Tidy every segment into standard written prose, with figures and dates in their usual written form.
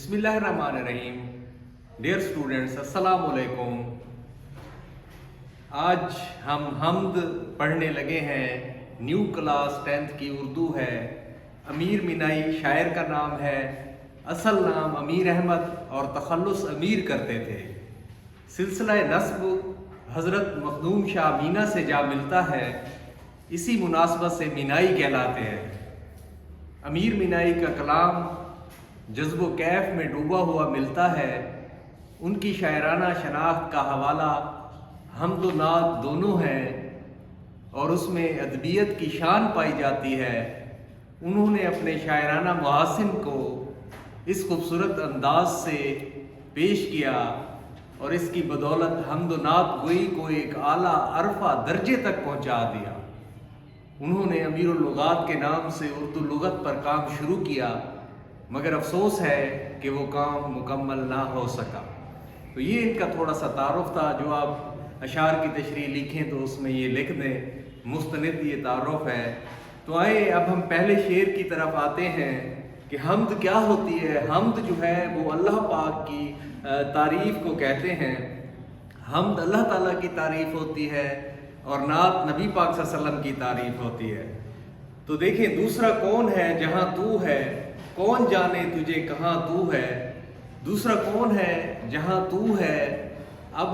बिस्मिल्लाहिर्रहमानिर्रहीम। Dear students, अस्सलाम वालेकुम। आज हम हम्द पढ़ने लगे हैं। न्यू क्लास 10th की उर्दू है। अमीर मिनाई शायर का नाम है। असल नाम अमीर अहमद और तखल्लुस अमीर करते थे। सिलसिला नस्ब हज़रत मखदूम शाह मीना से जा मिलता है, इसी मुनासबत से मिनाई कहलाते हैं। अमीर मिनाई का कलाम जज्बो कैफ में डूबा हुआ मिलता है। उनकी शायराना शनाख्त का हवाला हमद व नात दोनों हैं और उसमें अदबियत की शान पाई जाती है। उन्होंने अपने शायराना मुहासिन को इस खूबसूरत अंदाज से पेश किया और इसकी बदौलत हमद व नात गोई को एक आला अरफा दर्जे तक पहुंचा दिया। उन्होंने अमीरुल लुगात के नाम से उर्दू लुगत पर काम शुरू किया, मगर अफसोस है कि वो काम मुकम्मल ना हो सका। तो ये इनका थोड़ा सा तारुफ था। जो आप अशार की तशरीह लिखें तो उसमें ये लिख दें, मुस्तनिद ये तारुफ है। तो आए अब हम पहले शेर की तरफ आते हैं कि हम्द क्या होती है। हम्द जो है वो अल्लाह पाक की तारीफ़ को कहते हैं। हम्द अल्लाह ताला की तारीफ़ होती है और नात नबी पाक सल्लल्लाहु अलैहि वसल्लम की तारीफ़ होती है। तो देखें, दूसरा कौन है जहाँ तू है, कौन जाने तुझे कहाँ तू है। दूसरा कौन है जहाँ तू है। अब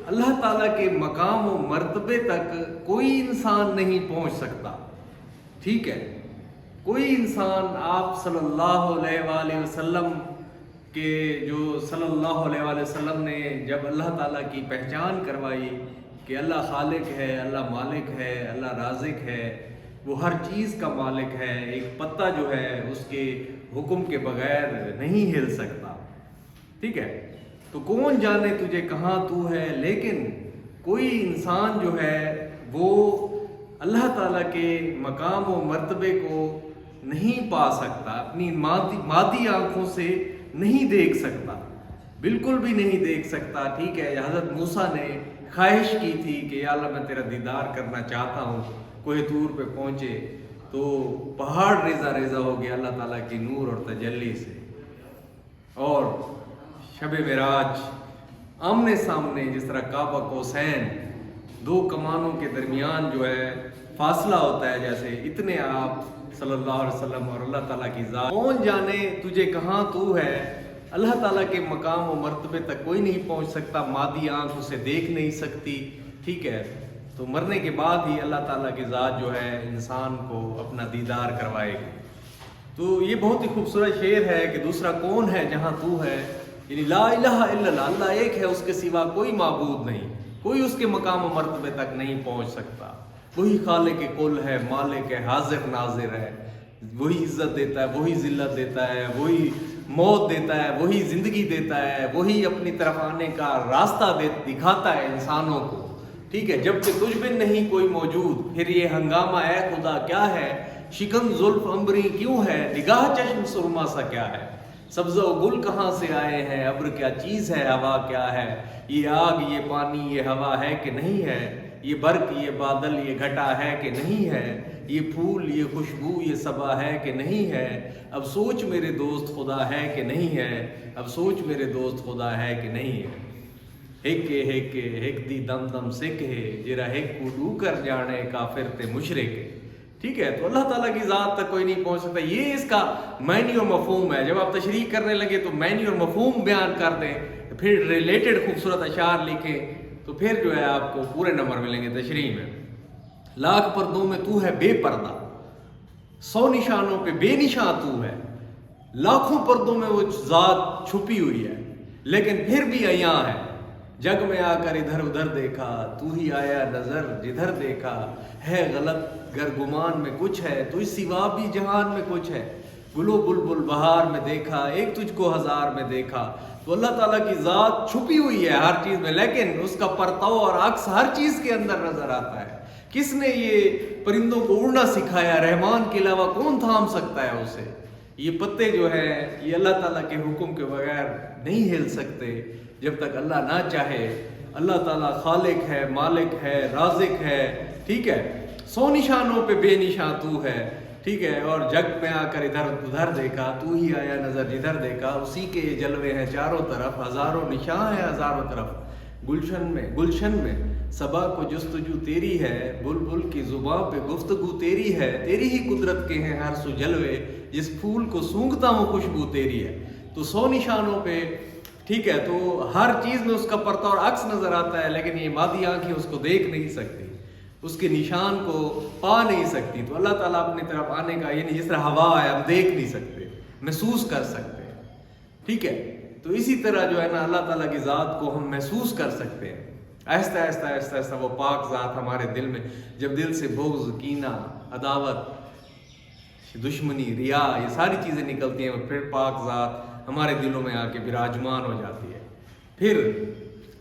अल्लाह ताला के मकाम व मर्तबे तक कोई इंसान नहीं पहुँच सकता। ठीक है, कोई इंसान आप सल्लल्लाहु अलैहि वसल्लम के जो सल्लल्लाहु अलैहि वसल्लम ने जब अल्लाह ताला की पहचान करवाई कि अल्लाह खालिक है, अल्लाह मालिक है, अल्लाह राज़िक है, वो हर चीज़ का मालिक है, एक पत्ता जो है उसके हुक्म के बगैर नहीं हिल सकता। ठीक है, तो कौन जाने तुझे कहाँ तू है। लेकिन कोई इंसान जो है वो अल्लाह ताला के मकाम व मर्तबे को नहीं पा सकता, अपनी मादी आँखों से नहीं देख सकता, बिल्कुल भी नहीं देख सकता। ठीक है, हज़रत मूसा ने ख्वाहिश की थी कि या अल्लाह मैं तेरा दीदार करना चाहता हूँ। कोई दूर पे पहुँचे तो पहाड़ रेज़ा रेज़ा हो गया अल्लाह ताला की नूर और तजल्ली से। और शब मिराज आमने सामने, जिस तरह काबा कौसैन दो कमानों के दरमियान जो है फासला होता है, जैसे इतने आप सल्लल्लाहु अलैहि वसल्लम और अल्लाह ताला की ज़ात। कौन जाने तुझे कहाँ तू है। अल्लाह ताला के मकाम व मर्तबे तक कोई नहीं पहुँच सकता, मादी आँख उसे देख नहीं सकती। ठीक है, तो मरने के बाद ही अल्लाह ताला की ज़ात जो है इंसान को अपना दीदार करवाएगी। तो ये बहुत ही खूबसूरत शेर है कि दूसरा कौन है जहाँ तू है, यानी ला इलाहा इल्लल्लाह, अल्लाह एक है, उसके सिवा कोई माबूद नहीं, कोई उसके मकाम व मर्तबे तक नहीं पहुँच सकता। वही खालिक कुल है, मालिक है, हाजिर नाजिर है, वही इज़्ज़त देता है, वही ज़िल्लत देता है, वही मौत देता है, वही ज़िंदगी देता है, वही अपनी तरफ आने का रास्ता दिखाता है इंसानों को। ठीक है, जब कि तुझ में नहीं कोई मौजूद, फिर ये हंगामा है खुदा क्या है, शिकन जुल्फ अंबरी क्यों है, निगाह चश्म सुरमा सा क्या है, सब्ज़ व गुल कहाँ से आए हैं, अब्र क्या चीज़ है, हवा क्या है, ये आग ये पानी ये हवा है कि नहीं है, ये बर्क ये बादल ये घटा है कि नहीं है, ये फूल ये खुशबू ये सबा है कि नहीं है। अब सोच मेरे दोस्त खुदा है कि नहीं है, अब सोच मेरे दोस्त खुदा है कि नहीं है। हिक दी दम दम सिक है, जिरा हिक कूडू कर जाने काफिर ते मुशरिक है। ठीक है, तो अल्लाह ताला की ज़ात तक कोई नहीं पहुंच सकता। ये इसका मैनी और मफहूम है। जब आप तशरीह करने लगे तो मैनी और मफहूम बयान कर दें, फिर रिलेटेड खूबसूरत अशार लिखें, तो फिर जो है आपको पूरे नंबर मिलेंगे तशरीह में। लाख पर्दों में तू है बेपर्दा, 100 निशानों पे बेनिशान तू है, लाखों पर्दों में वो ज़ात छुपी हुई है, लेकिन फिर भी अयां है। जग में आकर इधर उधर देखा, तू ही आया नजर जिधर देखा, है गलत गर गुमान में कुछ है, तुझ सिवा भी जहान में कुछ है, गुलो बुलबुल बहार में देखा, एक तुझको हजार में देखा। तो अल्लाह ताला की ज़ात छुपी हुई है हर चीज़ में, लेकिन उसका परताव और अक्स हर चीज़ के अंदर नजर आता है। किसने ये परिंदों को उड़ना सिखाया, रहमान के अलावा कौन थाम सकता है उसे। ये पत्ते जो है ये अल्लाह ताला के हुक्म के बगैर नहीं हिल सकते जब तक अल्लाह ना चाहे। अल्लाह ताला खालिक है, मालिक है, राज़िक है। ठीक है, 100 निशानों पे बेनिशान तू है, ٹھیک ہے، اور جگ میں آ کر ادھر ادھر دیکھا، تو ہی آیا نظر جدھر دیکھا، اسی کے یہ جلوے ہیں چاروں طرف، ہزاروں نشاں ہیں ہزاروں طرف، گلشن میں صبا کو جستجو تیری ہے، بلبل کی زباں پہ گفتگو تیری ہے، تیری ہی قدرت کے ہیں ہر سو جلوے، جس پھول کو سونگھتا ہوں خوشبو تیری ہے۔ تو 100 نشانوں پہ، ٹھیک ہے، تو ہر چیز میں اس کا پرتا اور عکس نظر آتا ہے، لیکن یہ مادی آنکھیں اس کو دیکھ نہیں سکتی، اس کے نشان کو پا نہیں سکتی۔ تو اللہ تعالیٰ اپنی طرف آنے کا، یعنی جس طرح ہوا ہے ہم دیکھ نہیں سکتے، محسوس کر سکتے ہیں، ٹھیک ہے، تو اسی طرح جو ہے نا اللہ تعالیٰ کی ذات کو ہم محسوس کر سکتے ہیں۔ آہستہ آہستہ آہستہ آہستہ وہ پاک ذات ہمارے دل میں، جب دل سے بغض، کینہ، عداوت، دشمنی، ریا، یہ ساری چیزیں نکلتی ہیں، پھر پاک ذات ہمارے دلوں میں آ کے براجمان ہو جاتی ہے۔ پھر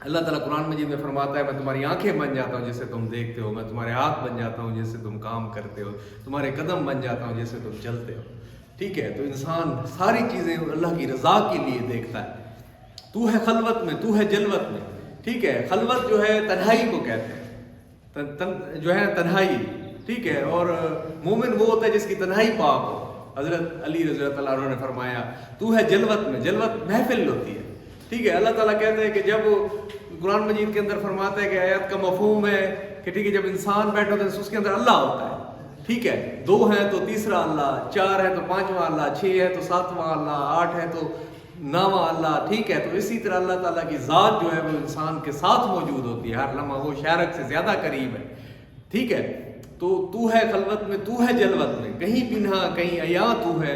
اللہ تعالیٰ قرآن مجید میں فرماتا ہے، میں تمہاری آنکھیں بن جاتا ہوں جیسے تم دیکھتے ہو، میں تمہارے ہاتھ بن جاتا ہوں جیسے تم کام کرتے ہو، تمہارے قدم بن جاتا ہوں جیسے تم چلتے ہو، ٹھیک ہے۔ تو انسان ساری چیزیں اللہ کی رضا کے لیے دیکھتا ہے۔ تو ہے خلوت میں، تو ہے جلوت میں، ٹھیک ہے۔ خلوت جو ہے تنہائی کو کہتے ہیں، جو ہے تنہائی، ٹھیک ہے، اور مومن وہ ہوتا ہے جس کی تنہائی پاک ہو۔ حضرت علی رضی اللہ عنہ نے فرمایا تو ہے جلوت میں، جلوت محفل ہوتی ہے، ٹھیک ہے۔ اللہ تعالیٰ کہتے ہیں کہ جب قرآن مجید کے اندر فرماتا ہے کہ آیت کا مفہوم ہے کہ ٹھیک ہے، جب انسان بیٹھا ہوتا ہے اس کے اندر اللہ ہوتا ہے، ٹھیک ہے، 2 ہیں تو تیسرا اللہ، 4 ہے تو 5واں اللہ، 6 ہے تو 7واں اللہ، 8 ہے تو 9واں اللہ، ٹھیک ہے۔ تو اسی طرح اللہ تعالیٰ کی ذات جو ہے وہ انسان کے ساتھ موجود ہوتی ہے، ہر لمحہ وہ شارک سے زیادہ قریب ہے، ٹھیک ہے۔ تو ہے خلوت میں، تو ہے جلوت میں، کہیں پنہا کہیں عیاں تو ہے،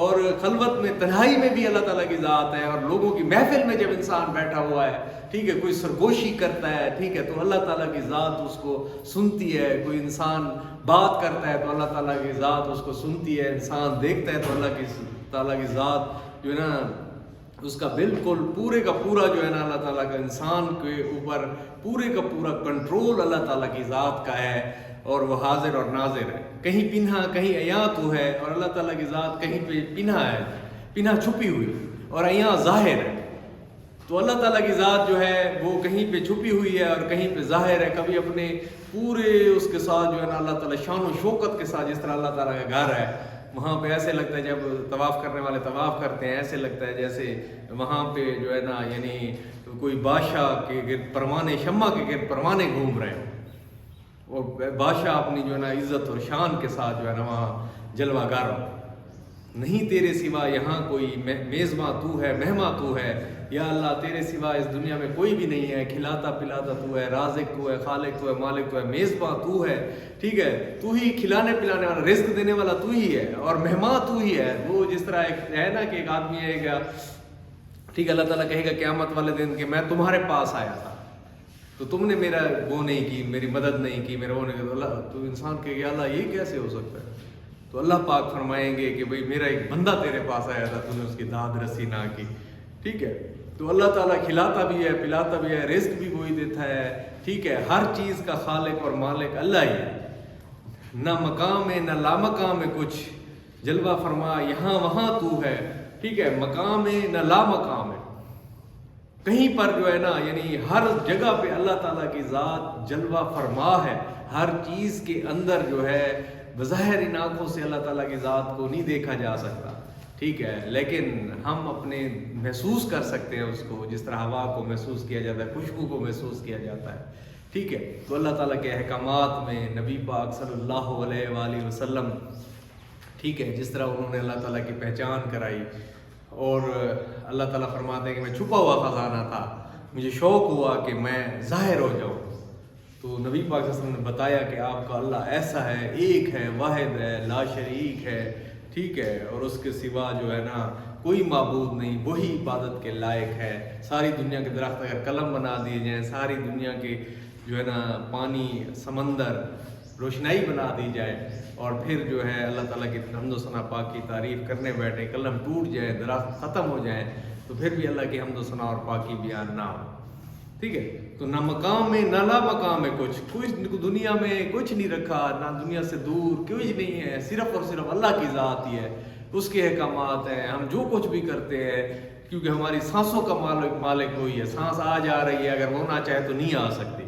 اور خلوت میں، تنہائی میں بھی اللہ تعالیٰ کی ذات ہے، اور لوگوں کی محفل میں جب انسان بیٹھا ہوا ہے، ٹھیک ہے، کوئی سرگوشی کرتا ہے، ٹھیک ہے، تو اللہ تعالیٰ کی ذات اس کو سنتی ہے۔ کوئی انسان بات کرتا ہے تو اللہ تعالیٰ کی ذات اس کو سنتی ہے، انسان دیکھتا ہے تو اللہ کی تعالیٰ کی ذات جو ہے نا اس کا بالکل پورے کا پورا جو ہے نا اللہ تعالیٰ کا انسان کے اوپر پورے کا پورا کنٹرول اللہ تعالیٰ کی ذات کا ہے، اور وہ حاضر اور ناظر ہے۔ کہیں پنہا کہیں عیاں تو ہے، اور اللہ تعالیٰ کی ذات کہیں پہ پنہا ہے، پنہا چھپی ہوئی، اور عیاں ظاہر ہے۔ تو اللہ تعالیٰ کی ذات جو ہے وہ کہیں پہ چھپی ہوئی ہے اور کہیں پہ ظاہر ہے۔ کبھی اپنے پورے اس کے ساتھ جو ہے نا اللہ تعالیٰ شان و شوکت کے ساتھ، جس طرح اللہ تعالیٰ کا گھر ہے، وہاں پہ ایسے لگتا ہے جب طواف کرنے والے طواف کرتے ہیں، ایسے لگتا ہے جیسے وہاں پہ جو ہے نا یعنی کوئی بادشاہ کے گرد پروانے، شمع کے گرد پروانے گھوم رہے ہیں، اور بادشاہ اپنی جو ہے نا عزت اور شان کے ساتھ جو ہے نا وہاں جلوہ گر ہو۔ نہیں تیرے سوا یہاں کوئی، میزباں تو ہے، مہماں تو ہے، یا اللہ تیرے سوا اس دنیا میں کوئی بھی نہیں ہے، کھلاتا پلاتا تو ہے، رازق تو ہے، خالق تو ہے، مالک تو ہے، میزباں تو ہے، ٹھیک ہے، تو ہی کھلانے پلانے والا، رزق دینے والا تو ہی ہے، اور مہمان تو ہی ہے۔ وہ جس طرح ایک ہے نا کہ ایک آدمی ہے گا، ٹھیک ہے، اللہ تعالیٰ کہے گا قیامت والے دن کہ میں تمہارے پاس آیا تھا تو تم نے میرا وہ نہیں کی، میری مدد نہیں کی، میرا وہ نہیں کی، تو انسان کہے گا اللہ یہ کیسے ہو سکتا ہے؟ تو اللہ پاک فرمائیں گے کہ بھئی میرا ایک بندہ تیرے پاس آیا تھا، تو نے اس کی داد رسی نہ کی، ٹھیک ہے۔ تو اللہ تعالیٰ کھلاتا بھی ہے، پلاتا بھی ہے، رزق بھی وہی دیتا ہے، ٹھیک ہے، ہر چیز کا خالق اور مالک اللہ ہی ہے۔ نہ مقام ہے نہ لامقام ہے کچھ، جلوہ فرما یہاں وہاں تو ہے، ٹھیک ہے، مقام ہے نہ لامقام ہے، کہیں پر جو ہے نا یعنی ہر جگہ پہ اللہ تعالیٰ کی ذات جلوہ فرما ہے۔ ہر چیز کے اندر جو ہے بظاہر ان آنکھوں سے اللہ تعالیٰ کی ذات کو نہیں دیکھا جا سکتا، ٹھیک ہے، لیکن ہم اپنے محسوس کر سکتے ہیں اس کو، جس طرح ہوا کو محسوس کیا جاتا ہے، خوشبو کو محسوس کیا جاتا ہے، ٹھیک ہے۔ تو اللہ تعالیٰ کے احکامات میں نبی پاک صلی اللہ علیہ وآلہ وسلم، ٹھیک ہے، جس طرح انہوں نے اللہ تعالیٰ کی پہچان کرائی، اور اللہ تعالیٰ فرماتے ہیں کہ میں چھپا ہوا خزانہ تھا، مجھے شوق ہوا کہ میں ظاہر ہو جاؤں، تو نبی پاک صلی اللہ علیہ وسلم نے بتایا کہ آپ کا اللہ ایسا ہے، ایک ہے، واحد ہے، لا شریک ہے، ٹھیک ہے، اور اس کے سوا جو ہے نا کوئی معبود نہیں، وہی عبادت کے لائق ہے۔ ساری دنیا کے درخت اگر قلم بنا دیے جائیں، ساری دنیا کے جو ہے نا پانی، سمندر روشنائی بنا دی جائے، اور پھر جو ہے اللہ تعالیٰ کی حمد و ثنا پاک کی تعریف کرنے بیٹھے، قلم ٹوٹ جائے، درخت ختم ہو جائیں، تو پھر بھی اللہ کی حمد و ثنا اور پاکی بیان نہ ہو، ٹھیک ہے۔ تو نہ مقام میں نہ لا مقام میں کچھ دنیا میں کچھ نہیں رکھا، نہ دنیا سے دور کچھ نہیں ہے، صرف اور صرف اللہ کی ذات ہی ہے، اس کے احکامات ہیں۔ ہم جو کچھ بھی کرتے ہیں، کیونکہ ہماری سانسوں کا مالک وہی ہے، سانس آ جا رہی ہے، اگر وہ نہ چاہے تو نہیں آ سکتی،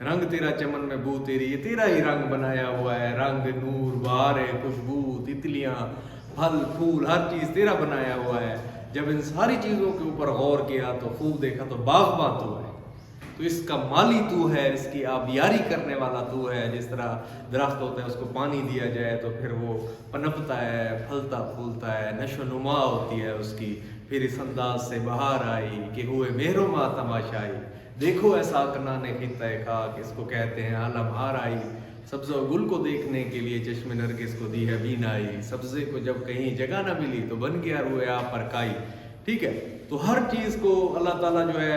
रंग तेरा चमन में बू तेरी, ये तेरा ही रंग बनाया हुआ है, रंग नूर बहारें खुशबू तितलियाँ फल फूल हर चीज़ तेरा बनाया हुआ है। जब इन सारी चीज़ों के ऊपर गौर किया तो खूब देखा तो बागबां तू है, तो इसका माली तू है, इसकी आबियारी करने वाला तू है। जिस तरह दरख्त होता है उसको पानी दिया जाए तो फिर वो पनपता है, फलता फूलता है, नशो नुमा होती है उसकी, फिर इस अंदाज से बहार आई कि हुए मेहरुमा तमाशाई, देखो ऐसा कनाने खिता खाक, इसको कहते हैं आलम आराई। सब्ज़ो गुल को देखने के लिए चश्मे नरगिस को दी है बीनाई, सब्ज़े को जब कहीं जगह ना मिली तो बन गया रुए आप पर काई। ठीक है, तो हर चीज़ को अल्लाह ताला जो है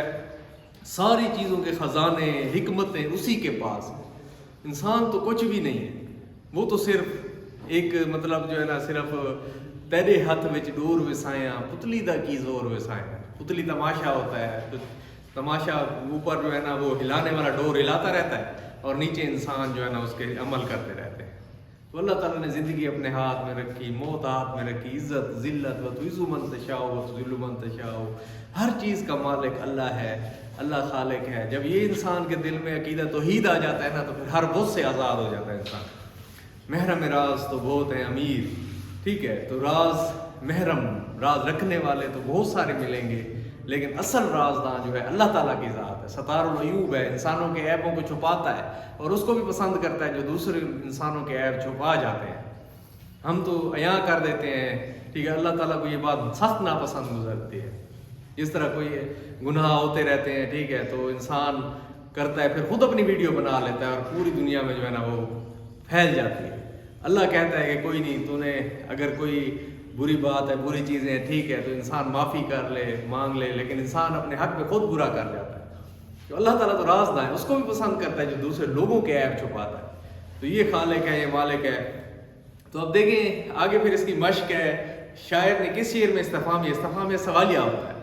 सारी चीज़ों के ख़जाने हिकमतें उसी के पास हैं। इंसान तो कुछ भी नहीं है, वो तो सिर्फ एक मतलब जो है ना सिर्फ तेरे हाथ विच डोर विसाया पुतली दा की जोर विसाया। पुतली तमाशा होता है, तो तमाशा ऊपर जो है ना वो हिलाने वाला डोर हिलाता रहता है और नीचे इंसान जो है ना उसके अमल करते रहते हैं। तो अल्लाह ताला ने ज़िंदगी अपने हाथ में रखी, मौत हाथ में रखी, इज़्ज़त ज़िल्लत व तुइज़्ज़ु मन तशाओ व तुज़िल्लु मन तशाओ, हर चीज़ का मालिक अल्लाह है, अल्लाह खालिक है। जब ये इंसान के दिल में अकीदा तौहीद आ जाता है ना तो फिर हर बोझ से आज़ाद हो जाता है इंसान। महरम राज तो बहुत है अमीर, ठीक है, तो राज महरम राज रखने वाले तो बहुत सारे मिलेंगे, लेकिन असल राजदां जो है अल्लाह ताला की ज़ात है। सतारुल अयूब है, इंसानों के ऐबों को छुपाता है और उसको भी पसंद करता है जो दूसरे इंसानों के ऐब छुपा जाते हैं। हम तो अयां कर देते हैं, ठीक है, अल्लाह ताला को ये बात सख्त नापसंद गुजरती है। जिस तरह कोई गुनाह होते रहते हैं, ठीक है, तो इंसान करता है, फिर खुद अपनी वीडियो बना लेता है और पूरी दुनिया में जो है ना वो फैल जाती है। अल्लाह कहता है कि कोई नहीं, तूने अगर कोई बुरी बात है, बुरी चीज़ें, ठीक है, तो इंसान माफ़ी कर ले, मांग ले, लेकिन इंसान अपने हक में खुद बुरा कर जाता है। तो अल्लाह ताला तो राज़दां है, उसको भी पसंद करता है जो दूसरे लोगों के ऐब छुपाता है। तो ये खालिक है, ये मालिक है। तो अब देखें आगे फिर इसकी मश्क है। शायर ने किस शेर में इस्तिफ़हाम सवालिया होता है,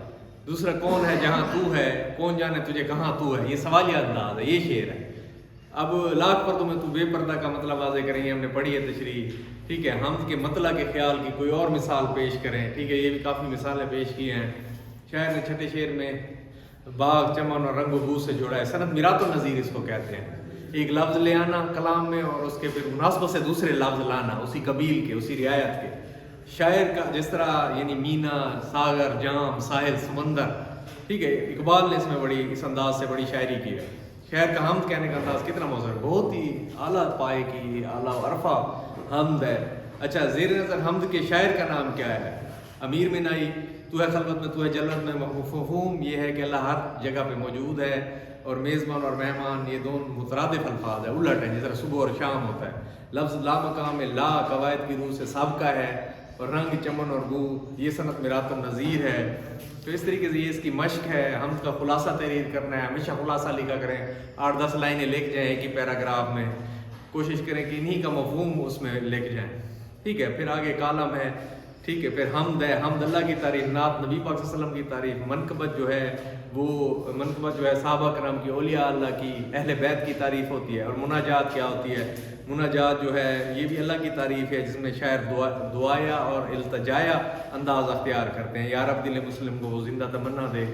दूसरा कौन है जहाँ तू है, कौन जाने तुझे कहाँ तू है, ये सवालिया अंदाज है, ये शेर है। अब लाख पर्दों में तू बेपर्दा का मतलब वाज़े करेंगे, हमने पढ़ी है तशरीह, ठीक है, हम के मतलब के ख्याल की कोई और मिसाल पेश करें, ठीक है, ये भी काफ़ी मिसालें पेश की हैं। शायर ने छठे शेर में बाग चमन और रंग बू से जोड़ा है। सनद मिरात नज़ीर इसको कहते हैं, एक लफ्ज़ ले आना कलाम में और उसके फिर मुनासबत से दूसरे लफ्ज़ लाना उसी कबील के, उसी रियायत के। शायर का जिस तरह यानी मीना सागर जाम साहिल समंदर, ठीक है, इकबाल ने इसमें बड़ी इस अंदाज से बड़ी शायरी की है। शायर का हमद कहने का अंदाज़ कितना मौज़ूद, बहुत ही आला पाए की आला अरफा हमद है। अच्छा, ज़ेर नज़र हमद के शायर का नाम क्या है? अमीर मिनाई। तू है खलवत में, तू है जलत में, मफ़हूम ये है कि अल्लाह हर जगह पे मौजूद है और मेज़बान और मेहमान ये दोनों मुतरादिफ अल्फाज है, उलट है, जिस तरह सुबह और शाम होता है। लफ्ज़ ला मकाम में ला कवायद की रूह से साबका है और रंग चमन और बू ये सनत मिरात नज़ीर है। तो इस तरीके से ये इसकी मश्क है। हम का खुलासा तहरीर करना है, हमेशा खुलासा लिखा करें, 8-10 लाइनें लिख जाएँ एक ही पैराग्राफ में, कोशिश करें कि इन्हीं का मफहूम उसमें लिख जाएँ, ठीक है। फिर आगे कालम है, ठीक है, फिर हमद है, हमद अल्लाह की तारीफ, नात नबी पाक सल्लल्लाहु अलैहि वसल्लम की तारीफ, मनकबत जो है वो मनकबत जो है सहाबा करम की, औलिया अल्लाह की, अहले बैत की तारीफ होती है। और मुनाजात क्या होती है? मुनाजात जो है ये भी अल्लाह की तारीफ है, जिसमें शायर दुआया और इल्तजाया अंदाज अख्तियार करते हैं। या रब दिल मुस्लिम को वो जिंदा तमन्ना दे,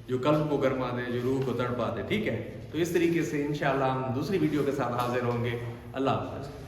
जो कल्ब को गरमा दे, जो रूह को तड़पा दे, ठीक है। तो इस तरीके से इंशाअल्लाह हम दूसरी वीडियो के साथ हाजिर होंगे। अल्लाह हाफ़िज़।